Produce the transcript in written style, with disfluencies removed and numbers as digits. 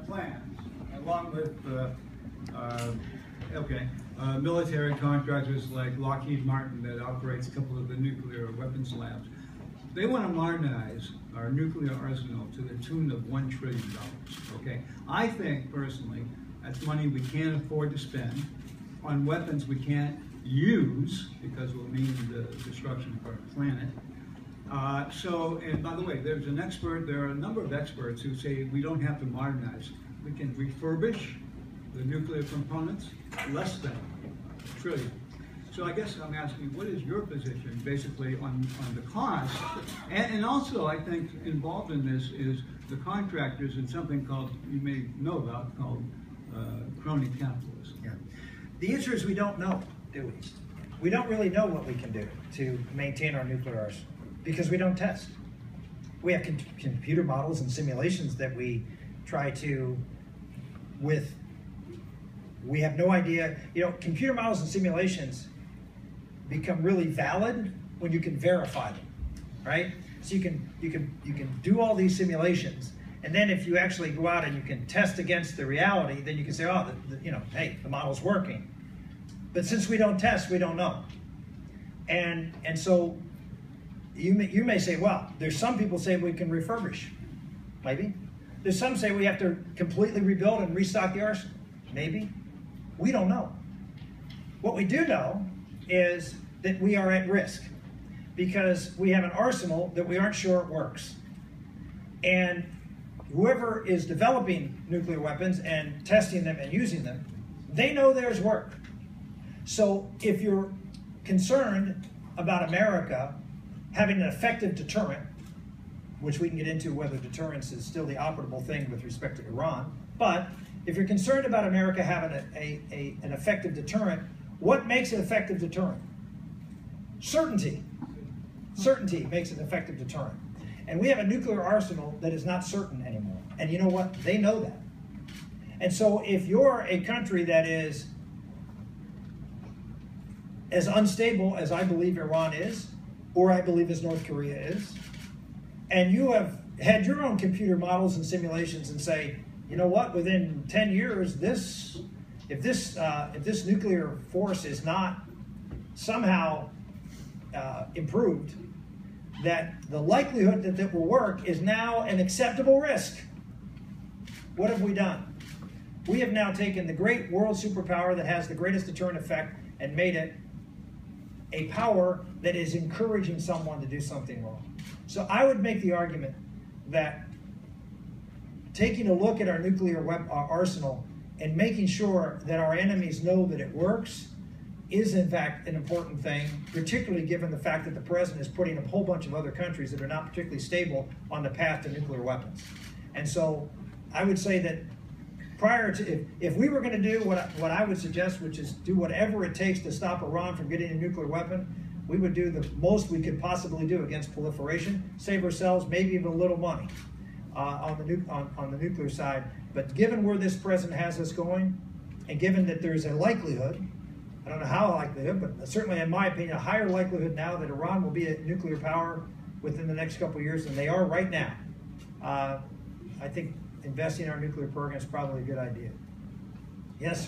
plans, along with military contractors like Lockheed Martin that operates a couple of the nuclear weapons labs. They want to modernize our nuclear arsenal to the tune of $1 trillion. Okay, I think personally that's money we can't afford to spend on weapons we can't use because it will mean the destruction of our planet. And by the way, there are a number of experts who say we don't have to modernize. We can refurbish the nuclear components less than $1 trillion. So I guess I'm asking, what is your position basically on the cost? And also, I think involved in this is the contractors and something called, you may know about, called crony capitalism. Yeah. The answer is we don't know, do we? We don't really know what we can do to maintain our nuclear arsenal because we don't test. We have computer models and simulations that we try to, we have no idea. You know, computer models and simulations become really valid when you can verify them, right? So you can do all these simulations, and then if you actually go out and you can test against the reality, then you can say, oh, hey, the model's working. But since we don't test, we don't know. And so you may say, well, there's some people say we can refurbish, maybe. There's some say we have to completely rebuild and restock the arsenal, maybe. We don't know. What we do know is that we are at risk because we have an arsenal that we aren't sure it works. And whoever is developing nuclear weapons and testing them and using them, they know theirs work. So if you're concerned about America having an effective deterrent, which we can get into whether deterrence is still the operable thing with respect to Iran, but if you're concerned about America having an effective deterrent, what makes an effective deterrent? Certainty. Certainty makes an effective deterrent. And we have a nuclear arsenal that is not certain anymore. And you know what? They know that. And so if you're a country that is as unstable as I believe Iran is, or I believe as North Korea is, and you have had your own computer models and simulations and say, you know what, within 10 years, if this nuclear force is not somehow improved, that the likelihood that it will work is now an acceptable risk. What have we done? We have now taken the great world superpower that has the greatest deterrent effect and made it a power that is encouraging someone to do something wrong. So I would make the argument that taking a look at our nuclear arsenal and making sure that our enemies know that it works is in fact an important thing, particularly given the fact that the president is putting a whole bunch of other countries that are not particularly stable on the path to nuclear weapons. And so I would say that prior to, if we were going to do what I would suggest, which is do whatever it takes to stop Iran from getting a nuclear weapon, we would do the most we could possibly do against proliferation, save ourselves maybe even a little money on the nuclear side. But given where this president has us going, and given that there's a likelihood, I don't know how likelihood, but certainly in my opinion, a higher likelihood now that Iran will be a nuclear power within the next couple of years than they are right now, I think investing in our nuclear program is probably a good idea. Yes?